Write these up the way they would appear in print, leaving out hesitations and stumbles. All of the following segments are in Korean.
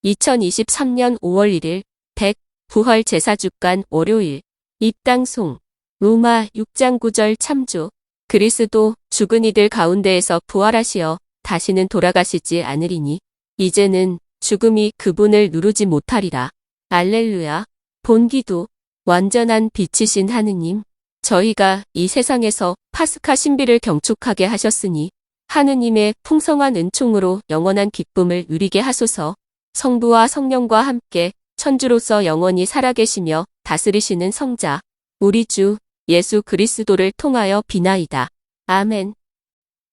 2023년 5월 1일 부활 제사주간 월요일 입당송 로마 6장 9절 참조 그리스도 죽은 이들 가운데에서 부활하시어 다시는 돌아가시지 않으리니 이제는 죽음이 그분을 누르지 못하리라. 알렐루야. 본기도 완전한 빛이신 하느님, 저희가 이 세상에서 파스카 신비를 경축하게 하셨으니 하느님의 풍성한 은총으로 영원한 기쁨을 누리게 하소서. 성부와 성령과 함께 천주로서 영원히 살아계시며 다스리시는 성자 우리 주 예수 그리스도를 통하여 비나이다. 아멘.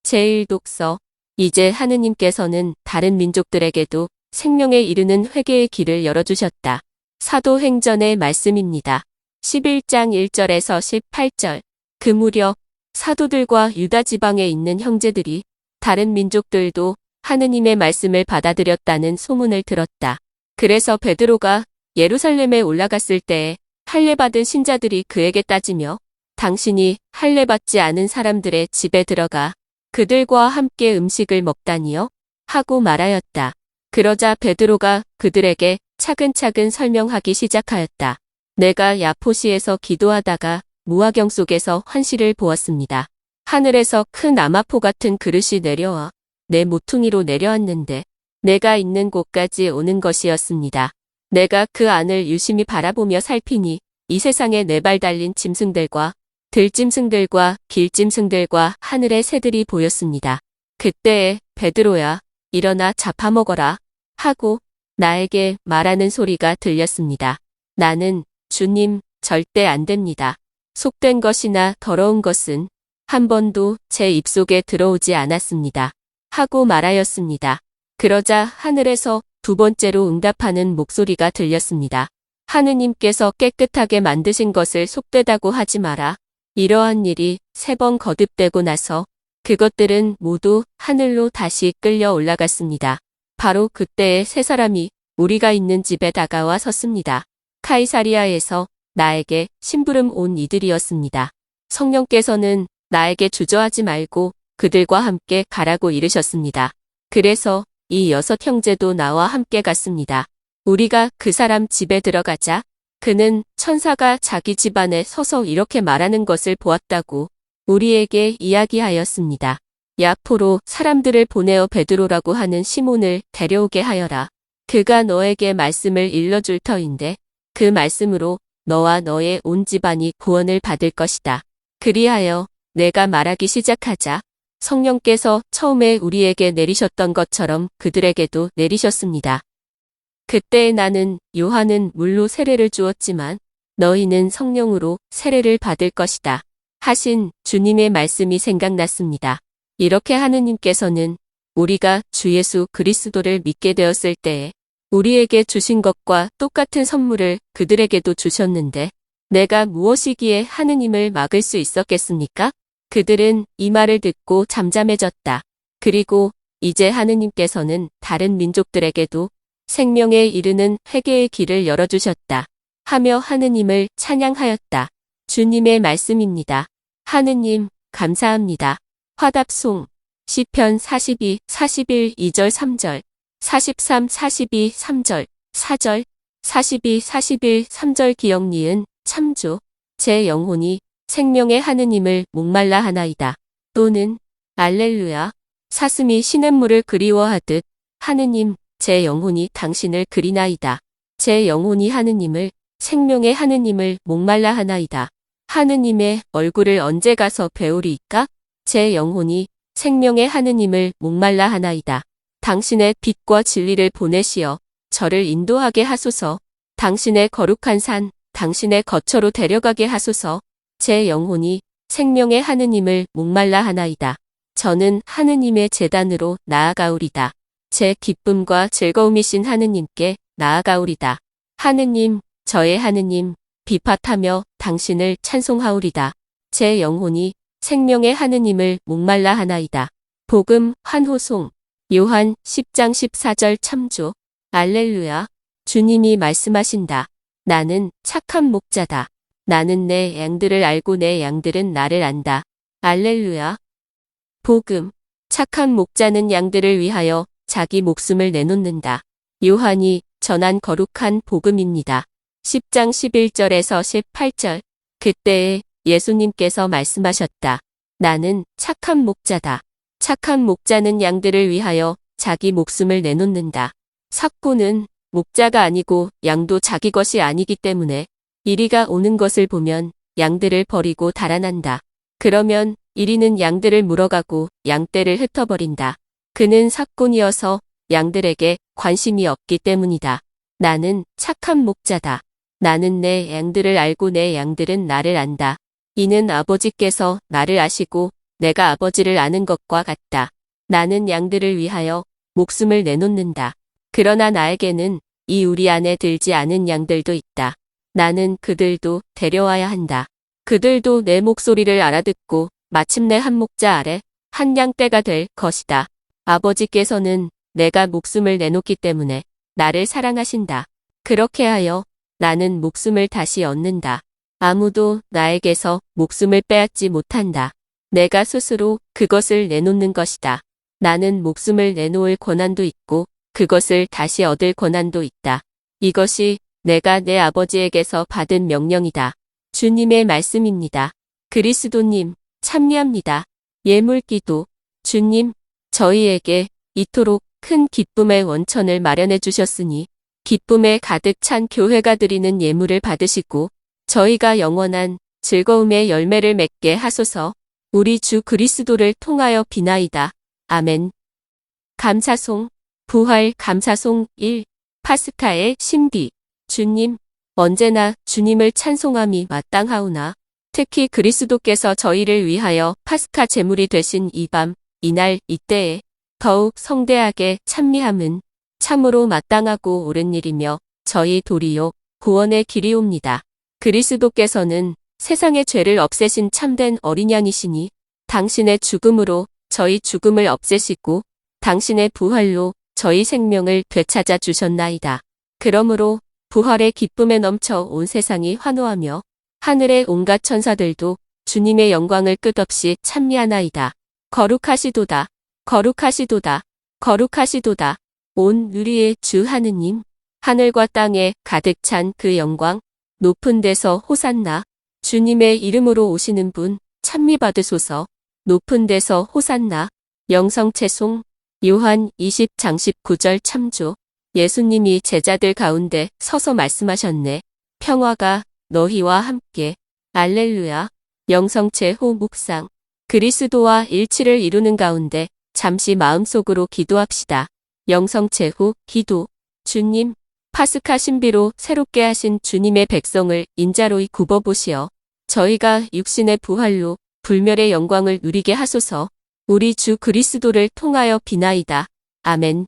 제1독서. 이제 하느님께서는 다른 민족들에게도 생명에 이르는 회개의 길을 열어주셨다. 사도행전의 말씀입니다. 11장 1절에서 18절. 그 무렵 사도들과 유다 지방에 있는 형제들이 다른 민족들도 하느님의 말씀을 받아들였다는 소문을 들었다. 그래서 베드로가 예루살렘에 올라갔을 때에 할례받은 신자들이 그에게 따지며 당신이 할례받지 않은 사람들의 집에 들어가 그들과 함께 음식을 먹다니요? 하고 말하였다. 그러자 베드로가 그들에게 차근차근 설명하기 시작하였다. 내가 야포시에서 기도하다가 무화경 속에서 환시를 보았습니다. 하늘에서 큰 나마포 같은 그릇이 내려와 내 모퉁이로 내려왔는데 내가 있는 곳까지 오는 것이었습니다. 내가 그 안을 유심히 바라보며 살피니 이 세상에 네 발 달린 짐승들과 들짐승들과 길짐승들과 하늘의 새들이 보였습니다. 그때에 베드로야, 일어나 잡아먹어라 하고 나에게 말하는 소리가 들렸습니다. 나는 주님, 절대 안 됩니다. 속된 것이나 더러운 것은 한 번도 제 입속에 들어오지 않았습니다. 하고 말하였습니다. 그러자 하늘에서 두 번째로 응답하는 목소리가 들렸습니다. 하느님께서 깨끗하게 만드신 것을 속되다고 하지 마라. 이러한 일이 3번 거듭되고 나서 그것들은 모두 하늘로 다시 끌려 올라갔습니다. 바로 그때에 세 사람이 우리가 있는 집에 다가와 섰습니다. 카이사리아에서 나에게 심부름 온 이들이었습니다. 성령께서는 나에게 주저하지 말고 그들과 함께 가라고 이르셨습니다. 그래서 이 6 형제도 나와 함께 갔습니다. 우리가 그 사람 집에 들어가자 그는 천사가 자기 집안에 서서 이렇게 말하는 것을 보았다고 우리에게 이야기하였습니다. 야포로 사람들을 보내어 베드로라고 하는 시몬을 데려오게 하여라. 그가 너에게 말씀을 일러줄 터인데 그 말씀으로 너와 너의 온 집안이 구원을 받을 것이다. 그리하여 내가 말하기 시작하자 성령께서 처음에 우리에게 내리셨던 것처럼 그들에게도 내리셨습니다. 그때 나는 요한은 물로 세례를 주었지만 너희는 성령으로 세례를 받을 것이다. 하신 주님의 말씀이 생각났습니다. 이렇게 하느님께서는 우리가 주 예수 그리스도를 믿게 되었을 때에 우리에게 주신 것과 똑같은 선물을 그들에게도 주셨는데 내가 무엇이기에 하느님을 막을 수 있었겠습니까? 그들은 이 말을 듣고 잠잠해졌다. 그리고 이제 하느님께서는 다른 민족들에게도 생명에 이르는 회개의 길을 열어주셨다. 하며 하느님을 찬양하였다. 주님의 말씀입니다. 하느님, 감사합니다. 화답송, 시편 42, 41, 2절 3절, 43, 42, 3절, 4절, 42, 41, 3절 기억 니은, 참조, 제 영혼이 생명의 하느님을 목말라 하나이다. 또는 알렐루야, 사슴이 시냇물을 그리워하듯 하느님, 제 영혼이 당신을 그리나이다. 제 영혼이 하느님을, 생명의 하느님을 목말라 하나이다. 하느님의 얼굴을 언제 가서 배우리이까? 제 영혼이 생명의 하느님을 목말라 하나이다. 당신의 빛과 진리를 보내시어 저를 인도하게 하소서. 당신의 거룩한 산, 당신의 거처로 데려가게 하소서. 제 영혼이 생명의 하느님을 목말라 하나이다. 저는 하느님의 제단으로 나아가오리다. 제 기쁨과 즐거움이신 하느님께 나아가오리다. 하느님, 저의 하느님, 비팟하며 당신을 찬송하오리다. 제 영혼이 생명의 하느님을 목말라 하나이다. 복음 환호송, 요한 10장 14절 참조, 알렐루야, 주님이 말씀하신다. 나는 착한 목자다. 나는 내 양들을 알고 내 양들은 나를 안다. 알렐루야. 복음, 착한 목자는 양들을 위하여 자기 목숨을 내놓는다. 요한이 전한 거룩한 복음입니다. 10장 11절에서 18절. 그때에 예수님께서 말씀하셨다. 나는 착한 목자다. 착한 목자는 양들을 위하여 자기 목숨을 내놓는다. 삭고는 목자가 아니고 양도 자기 것이 아니기 때문에 이리가 오는 것을 보면 양들을 버리고 달아난다. 그러면 이리는 양들을 물어가고 양떼를 흩어버린다. 그는 삭곤이어서 양들에게 관심이 없기 때문이다. 나는 착한 목자다. 나는 내 양들을 알고 내 양들은 나를 안다. 이는 아버지께서 나를 아시고 내가 아버지를 아는 것과 같다. 나는 양들을 위하여 목숨을 내놓는다. 그러나 나에게는 이 우리 안에 들지 않은 양들도 있다. 나는 그들도 데려와야 한다. 그들도 내 목소리를 알아듣고 마침내 한 목자 아래 한 양떼가 될 것이다. 아버지께서는 내가 목숨을 내놓기 때문에 나를 사랑하신다. 그렇게 하여 나는 목숨을 다시 얻는다. 아무도 나에게서 목숨을 빼앗지 못한다. 내가 스스로 그것을 내놓는 것이다. 나는 목숨을 내놓을 권한도 있고 그것을 다시 얻을 권한도 있다. 이것이 내가 내 아버지에게서 받은 명령이다. 주님의 말씀입니다. 그리스도님, 찬미합니다. 예물기도. 주님, 저희에게 이토록 큰 기쁨의 원천을 마련해 주셨으니 기쁨에 가득 찬 교회가 드리는 예물을 받으시고 저희가 영원한 즐거움의 열매를 맺게 하소서. 우리 주 그리스도를 통하여 비나이다. 아멘. 감사송, 부활 감사송 1. 파스카의 신비. 주님, 언제나 주님을 찬송함이 마땅하오나 특히 그리스도께서 저희를 위하여 파스카 제물이 되신 이 밤, 이날, 이때에 더욱 성대하게 찬미함은 참으로 마땅하고 옳은 일이며 저희 도리요 구원의 길이옵니다. 그리스도께서는 세상의 죄를 없애신 참된 어린 양이시니 당신의 죽음으로 저희 죽음을 없애시고 당신의 부활로 저희 생명을 되찾아 주셨나이다. 그러므로 부활의 기쁨에 넘쳐 온 세상이 환호하며 하늘의 온갖 천사들도 주님의 영광을 끝없이 찬미하나이다. 거룩하시도다. 거룩하시도다. 거룩하시도다. 온 누리의 주 하느님. 하늘과 땅에 가득 찬 그 영광. 높은 데서 호산나. 주님의 이름으로 오시는 분 찬미 받으소서. 높은 데서 호산나. 영성채송. 요한 20장 19절 참조. 예수님이 제자들 가운데 서서 말씀하셨네. 평화가 너희와 함께. 알렐루야. 영성채호 묵상. 그리스도와 일치를 이루는 가운데 잠시 마음속으로 기도합시다. 영성채호 기도. 주님, 파스카 신비로 새롭게 하신 주님의 백성을 인자로이 굽어보시어 저희가 육신의 부활로 불멸의 영광을 누리게 하소서. 우리 주 그리스도를 통하여 비나이다. 아멘.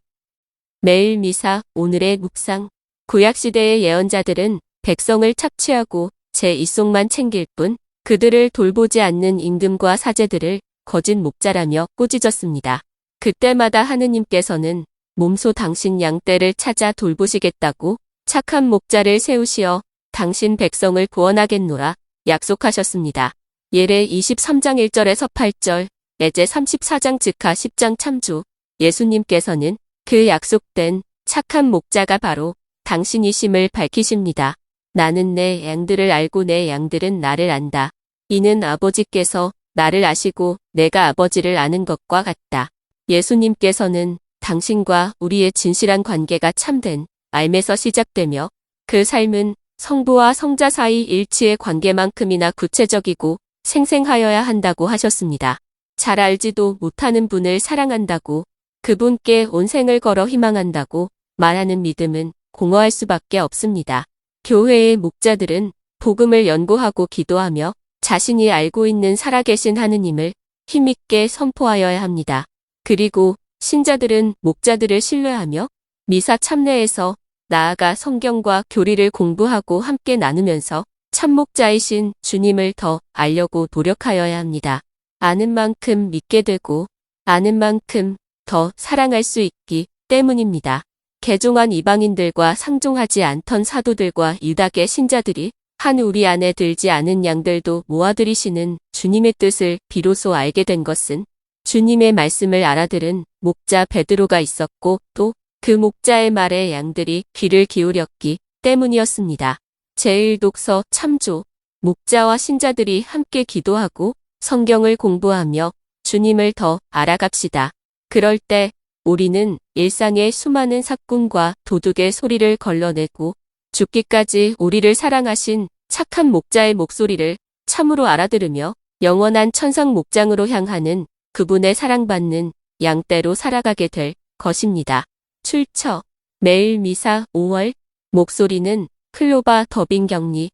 매일 미사 오늘의 묵상. 구약시대의 예언자들은 백성을 착취하고 제 입속만 챙길 뿐 그들을 돌보지 않는 임금과 사제들을 거짓 목자라며 꾸짖었습니다. 그때마다 하느님께서는 몸소 당신 양떼를 찾아 돌보시겠다고 착한 목자를 세우시어 당신 백성을 구원하겠노라 약속하셨습니다. 예레 23장 1절에서 8절, 에제 34장 즉하 10장 참조. 예수님께서는 그 약속된 착한 목자가 바로 당신이심을 밝히십니다. 나는 내 양들을 알고 내 양들은 나를 안다. 이는 아버지께서 나를 아시고 내가 아버지를 아는 것과 같다. 예수님께서는 당신과 우리의 진실한 관계가 참된 알매서 시작되며 그 삶은 성부와 성자 사이 일치의 관계만큼이나 구체적이고 생생하여야 한다고 하셨습니다. 잘 알지도 못하는 분을 사랑한다고 그분께 온 생을 걸어 희망한다고 말하는 믿음은 공허할 수밖에 없습니다. 교회의 목자들은 복음을 연구하고 기도하며 자신이 알고 있는 살아계신 하느님을 힘있게 선포하여야 합니다. 그리고 신자들은 목자들을 신뢰하며 미사 참내에서 나아가 성경과 교리를 공부하고 함께 나누면서 참목자이신 주님을 더 알려고 노력하여야 합니다. 아는 만큼 믿게 되고 아는 만큼 더 사랑할 수 있기 때문입니다. 개종한 이방인들과 상종하지 않던 사도들과 유다계 신자들이 한 우리 안에 들지 않은 양들도 모아들이시는 주님의 뜻을 비로소 알게 된 것은 주님의 말씀을 알아들은 목자 베드로가 있었고 또 그 목자의 말에 양들이 귀를 기울였기 때문이었습니다. 제1독서 참조. 목자와 신자들이 함께 기도하고 성경을 공부하며 주님을 더 알아갑시다. 그럴 때 우리는 일상의 수많은 사건과 도둑의 소리를 걸러내고 죽기까지 우리를 사랑하신 착한 목자의 목소리를 참으로 알아들으며 영원한 천상 목장으로 향하는 그분의 사랑받는 양떼로 살아가게 될 것입니다. 출처 매일 미사 5월 목소리는 클로바 더빙 격리